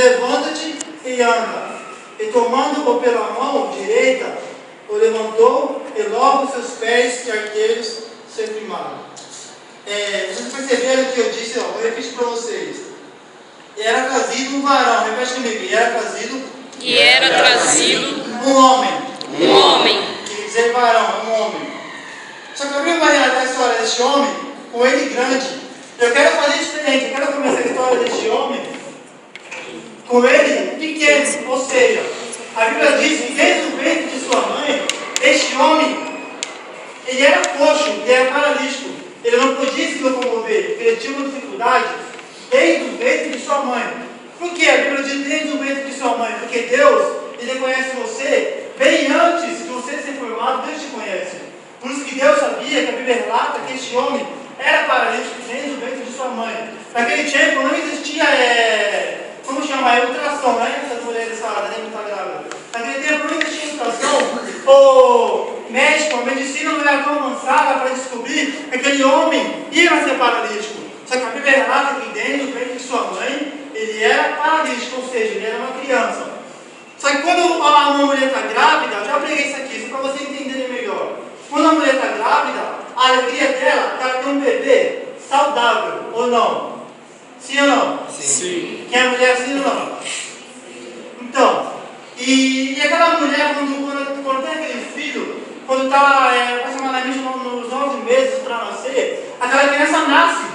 levanta-te e anda. E tomando-o pela mão direita, o levantou, e logo seus pés e arqueiros se firmaram. Vocês perceberam que eu disse, vou repetir para vocês. E era trazido um varão, repete comigo, e era trazido um homem. Quer dizer varão, um homem. Só que a Bíblia vai relatar a história deste homem com ele grande. Eu quero fazer diferente, eu quero começar a história deste homem com ele pequeno, ou seja, a Bíblia diz que desde o ventre de sua mãe, este homem, ele era coxo, ele era paralítico, ele não podia se locomover, porque ele tinha uma dificuldade desde o ventre de sua mãe. Por que a Bíblia diz desde o ventre de sua mãe? Porque Deus, ele conhece você bem antes de você ser formado, Deus te conhece. Por isso que Deus sabia, que a Bíblia relata que este homem era paralítico desde o ventre de sua mãe. Naquele tempo não existia, como chama? Ultrassom, né? Essas mulheres falam, né? Não está grávida. Naquele tempo não existia ultrassom. O médico, a medicina não era tão avançada para descobrir que aquele homem ia nascer paralítico. Só que a Bíblia relata que dentro do ventre de sua mãe, ele era paralítico, ou seja, ele era uma criança. Só que quando uma mulher está grávida, eu já preguei isso aqui, só para vocês entenderem melhor. Quando a mulher está grávida, a alegria dela é ela ter um bebê saudável, ou não? Sim ou não? Sim. Quem é mulher, sim ou não? Então, e aquela mulher, quando tem aquele filho, quando está aproximadamente nos 11 meses para nascer, aquela criança nasce.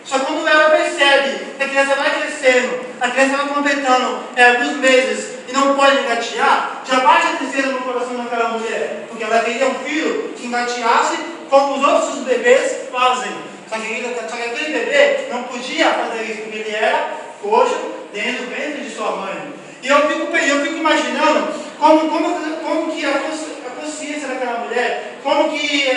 Só quando ela percebe que a criança vai crescendo, a criança vai completando alguns meses e não pode engatear, já bate a tristeza no coração daquela mulher, porque ela queria um filho que engateasse como os outros bebês fazem. Só que aquele bebê não podia fazer isso, porque ele era coxo dentro do ventre de sua mãe. E eu fico imaginando como que a consciência daquela mulher, como que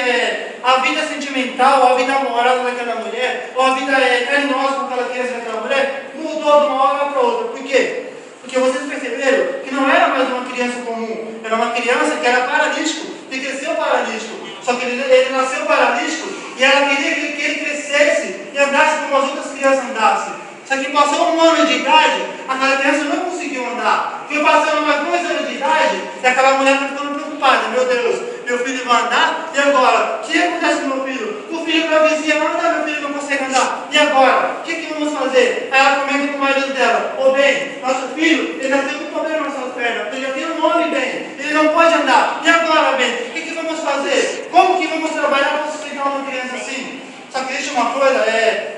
a vida sentimental, a vida amorosa daquela mulher, ou a vida carinhosa com aquela criança daquela mulher, mudou de uma hora para outra. Por quê? Porque vocês perceberam que não era mais uma criança comum, era uma criança que era paralítico, que cresceu paralítico. Só que ele nasceu paralítico e ela queria que ele crescesse e andasse como as outras crianças andassem. Só que passou 1 ano de idade, aquela criança não conseguiu andar. Foi passando mais 2 anos de idade e aquela mulher está ficando preocupada. Meu Deus, meu filho vai andar? E agora? O que acontece com meu filho? O filho da vizinha vai andar, meu filho não consegue andar. E agora? O que vamos fazer? Aí ela comenta com o marido dela. Bem, nosso filho, ele já tem um problema nas suas pernas. Ele já tem um nome, bem. Ele não pode andar. E agora, bem? O que vamos fazer? Como que vamos trabalhar para sustentar uma criança assim? Só que existe uma coisa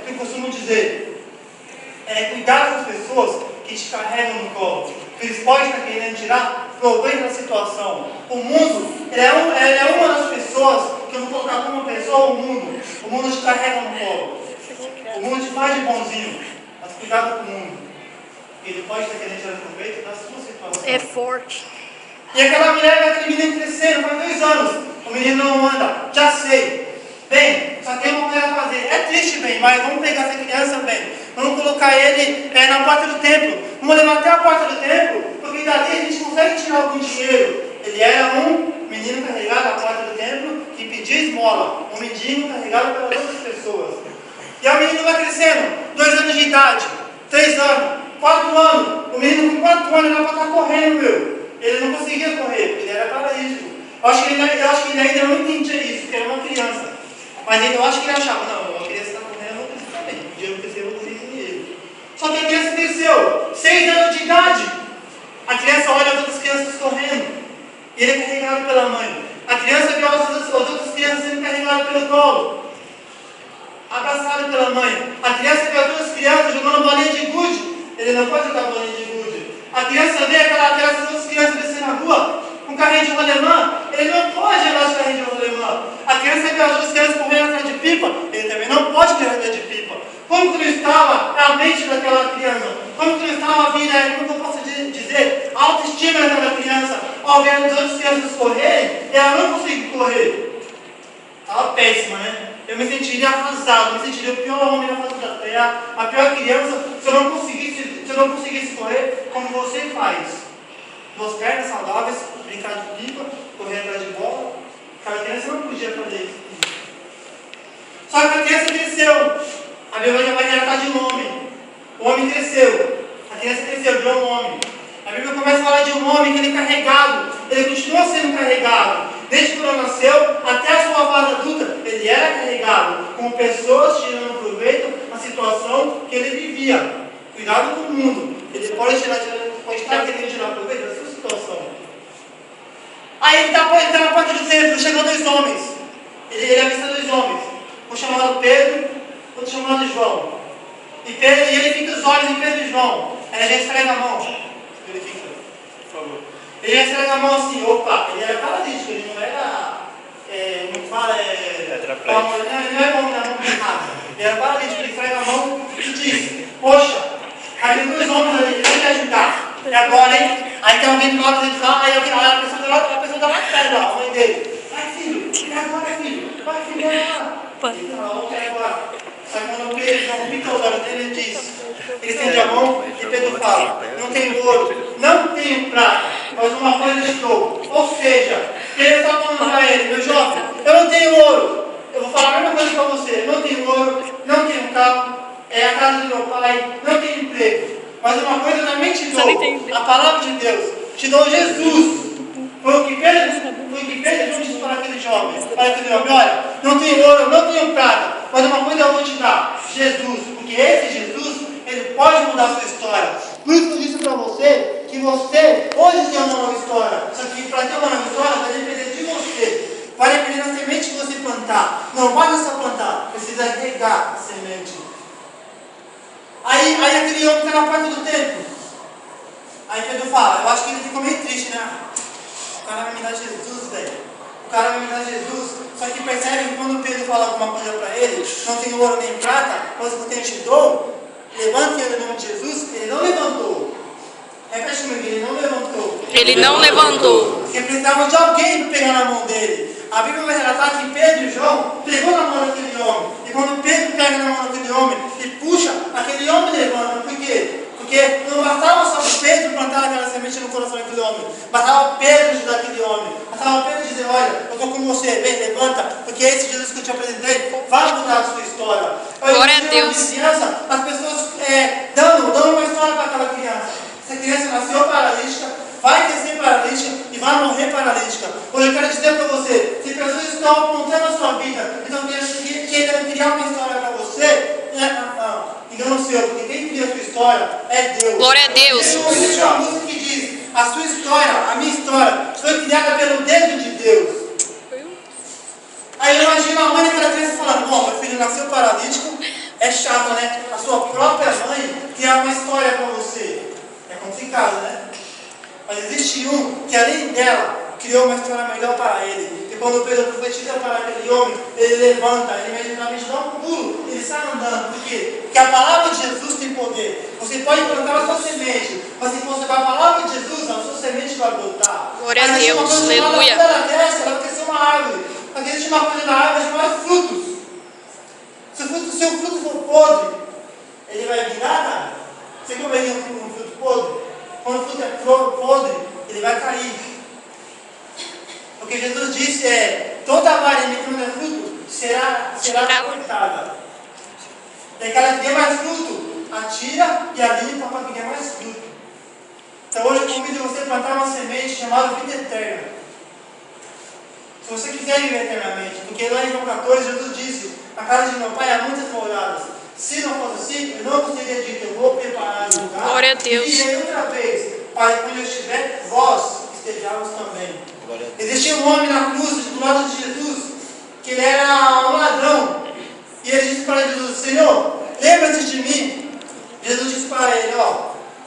que eu costumo dizer. Cuidar das pessoas que te carregam no colo. Eles podem estar querendo tirar proveito da situação. O mundo é uma das pessoas que eu vou colocar como pessoa, o mundo te carrega no colo. O mundo te faz de bonzinho. Mas cuidado com o mundo. Ele pode estar querendo tirar proveito da sua situação. É forte. E aquela mulher, aquele menino crescendo, faz 2 anos. O menino não anda. Já sei. Bem, só tem uma coisa a fazer. É triste, bem, mas vamos pegar essa criança, bem. Vamos colocar ele na porta do templo. Vamos levar até a porta do templo, porque dali a gente consegue tirar algum dinheiro. Ele era um menino carregado à porta do templo que pedia esmola. Um mendigo carregado pelas outras pessoas. E o menino vai crescendo. 2 anos de idade, 3 anos, 4 anos. O menino com 4 anos era para estar correndo, meu. Ele não conseguia correr, porque ele era paralítico. Eu acho que ele ainda não entendia isso, porque era uma criança. Mas eu acho que ele achava, não, a criança está correndo, eu vou crescer também. Um dia eu vou crescer, eu vou correr com ele. Só que a criança cresceu, 6 anos de idade. A criança olha as outras crianças correndo. E ele é carregado pela mãe. A criança vê as outras crianças sendo carregadas pelo colo. Abraçado pela mãe. A criança vê as outras crianças jogando bolinha de gude. Ele não pode jogar bolinha de gude. A criança vê aquelas outras crianças descendo na rua com carrinho de rolemã. Ele não pode andar de carrinho de rolemã. A criança vê as outras crianças correndo atrás de pipa. Ele também não pode correr atrás de pipa. Como que não estava a mente daquela criança? Como que não estava a vida, como eu posso dizer, a autoestima daquela criança? Ao ver as outras crianças correrem, ela não conseguiu correr. Estava péssima, né? Eu me sentiria arrasado, me sentiria o pior homem da face da terra, a pior criança, se eu não conseguisse correr como você faz. Duas pernas saudáveis, brincar de pipa, correr atrás de bola. Aquela criança não podia fazer isso. Só que a criança cresceu. A Bíblia vai relatar de um homem. O homem cresceu. A criança cresceu, virou um homem. A Bíblia começa a falar de um homem que ele é carregado, ele continua sendo carregado. Desde quando ele nasceu até a sua fase adulta, ele era carregado, com pessoas tirando proveito da situação que ele vivia. Cuidado com o mundo, ele pode estar querendo tirar proveito da sua situação. Aí ele está na porta do templo, chegam dois homens. Ele avista dois homens, um chamado Pedro, outro chamado João. E ele fica os olhos em Pedro e João. Aí a gente esfrega a mão. Verifica, por favor. Ele já esfrega a mão assim, opa, ele era paralítico, ele não era. Não fala. Ele não é bom na mão errada. Ele era paralítico, ele esfrega a mão e diz: poxa, aí tem dois homens ali, ele vai te ajudar. E agora, hein? Aí tem alguém do lado dele lá, aí a pessoa está lá atrás, a mãe dele. Vai, filho, e agora, filho? Vai, filho, vai lá. Ele fala: ok, agora. Só que quando Pedro não fica os olhos dele, ele diz, ele estende a mão e Pedro fala: não tenho ouro, não tenho prata, mas uma coisa estou. Ou seja, ele está falando para ele: meu jovem, eu não tenho ouro. Eu vou falar a mesma coisa para você: eu não tenho ouro, não tenho carro, é a casa do meu pai, não tenho emprego. Mas uma coisa eu também te dou, a palavra de Deus, te dou Jesus. Foi o que Pedro disse para aquele jovem, olha, não tenho ouro, não tenho prata, mas uma coisa eu vou te dar: Jesus, porque esse Jesus, ele pode mudar a sua história. Por isso eu disse para você que você hoje tem uma nova história, só que para ter uma nova história vai depender de você, vai depender da semente que você plantar. Não basta só plantar, precisa regar a semente. Aí aquele homem está na porta do templo. Aí Pedro fala: eu acho que ele ficou meio triste, né? O cara vai me dar Jesus, velho. O cara vai me dar Jesus. Só que percebe que quando Pedro fala alguma coisa para ele: não tenho ouro nem prata, mas o que eu te dou, levante ele no nome de Jesus. Ele não levantou. Repete comigo: ele não levantou. Ele não levantou. Porque precisava de alguém para pegar na mão dele. A Bíblia vai relatar que Pedro e João pegou na mão daquele homem. E quando Pedro pega na mão daquele homem e puxa, aquele homem levanta. Por quê? Porque não bastava só Pedro plantar aquela semente no coração daquele homem. Bastava Pedro ajudar aquele homem. Bastava Pedro dizer: olha, eu estou com você, vem, levanta, porque esse Jesus que eu te apresentei vai mudar a sua história. Glória a Deus. Criança, as pessoas dando uma história para aquela criança. Essa criança nasceu paralítica, vai crescer paralítica e vai morrer paralítica. Hoje eu quero dizer para você: se pessoas estão apontando a sua vida, então querendo criar uma história para você, engano seu, porque quem cria a sua história é Deus. Glória a Deus. Existe uma música que diz: a sua história, a minha história, foi criada pelo dedo de Deus. Aí eu imagino a mãe daquela criança falando: bom, meu filho nasceu paralítico, é chato, né? A sua própria mãe criar uma história para você. É complicado, né? Mas existe um que, além dela, criou uma história melhor para ele. E quando Pedro profetiza para aquele homem, ele levanta, ele imediatamente dá um pulo, ele sai andando. Por quê? Porque a palavra de Jesus tem poder. Você pode plantar a sua semente, mas se você vai a palavra de Jesus, a sua semente vai brotar. Glória a Deus, aleluia. Ela cresce, ela vai crescer uma árvore. Mas existe uma coisa da árvore chamada frutos. Se o seu fruto for podre, ele vai virar nada. Você comeria um fruto podre? Quando o fruto é podre, ele vai cair. O que Jesus disse toda a vara que não der fruto será cortada. E aquela que der mais fruto, atira e alimpa para que dê mais fruto. Então hoje eu convido você a plantar uma semente chamada vida eterna. Se você quiser viver eternamente, porque lá em João 14 Jesus disse: a casa de meu pai há muitas moradas. Se não fosse assim, eu não gostaria de que eu vou preparar um lugar. Glória a Deus. E irei outra vez, para que quando eu estiver, vós estejamos também. Existia um homem na cruz, do lado de Jesus, que ele era um ladrão. E ele disse para Jesus: Senhor, lembra-te de mim. Jesus disse para ele: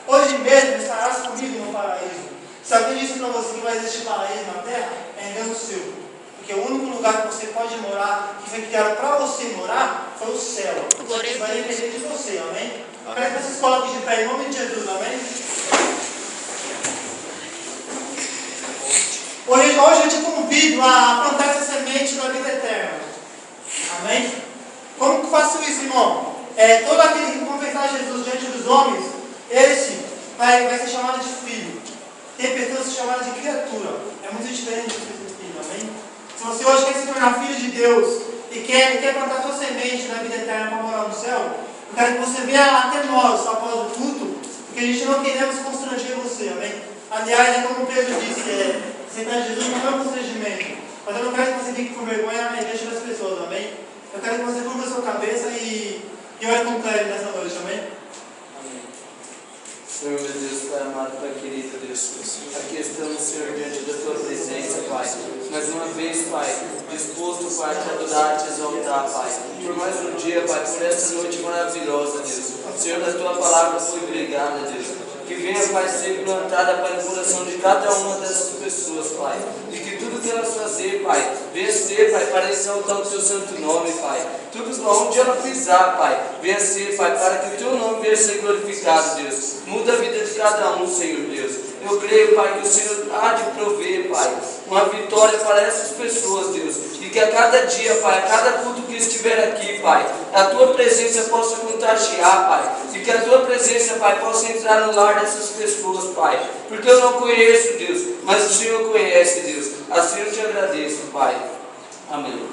hoje mesmo estarás comigo no paraíso. Se alguém disse para você que vai existir paraíso na terra, é engano seu. Porque o único lugar que você pode morar, que foi criado para você morar, foi o céu. Isso vai depender de você, amém? Quero que vocês coloquem de pé em nome de Jesus, amém? Hoje eu te convido a plantar essa semente da vida eterna. Amém? Como que eu faço isso, irmão? Todo aquele que confessar Jesus diante dos homens, esse vai ser chamado de filho. Tem pessoas que são chamadas de criatura. É muito diferente de ser filho, amém? Se você hoje quer se tornar filho de Deus e quer plantar sua semente na vida eterna para morar no céu, eu quero que você venha até nós após o culto, porque Porque a gente não queremos constranger você, amém? Aliás, é como Pedro disse, aceitar Jesus não é um constrangimento. Mas eu não quero que você fique com vergonha na igreja das pessoas, amém? Eu quero que você curva a sua cabeça e ore com Cléber nessa noite, amém? Senhor, meu Deus, Pai amado, Pai querido, Deus, aqui estamos, Senhor, diante da Tua presença, Pai. Mais uma vez, Pai, disposto, Pai, a te adorar, a te exaltar, Pai. Por mais um dia, Pai, por essa noite maravilhosa, Deus. Senhor, a Tua palavra foi pregada, Deus. Que venha, Pai, ser plantada, Pai, no coração de cada uma dessas pessoas, Pai. E que tudo que elas fazer, Pai, venha ser, Pai, para exaltar o Teu santo nome, Pai. Tudo onde ela pisar, Pai, venha ser, Pai, para que o Teu nome venha ser glorificado, Deus. Muda a vida de cada um, Senhor Deus. Eu creio, Pai, que o Senhor há de prover, Pai, uma vitória para essas pessoas, Deus. E que a cada dia, Pai, a cada culto que estiver aqui, Pai, a Tua presença possa contagiar, Pai. E que a Tua presença, Pai, possa entrar no lar dessas pessoas, Pai. Porque eu não conheço, Deus, mas o Senhor conhece, Deus. Assim eu te agradeço, Pai. Amém.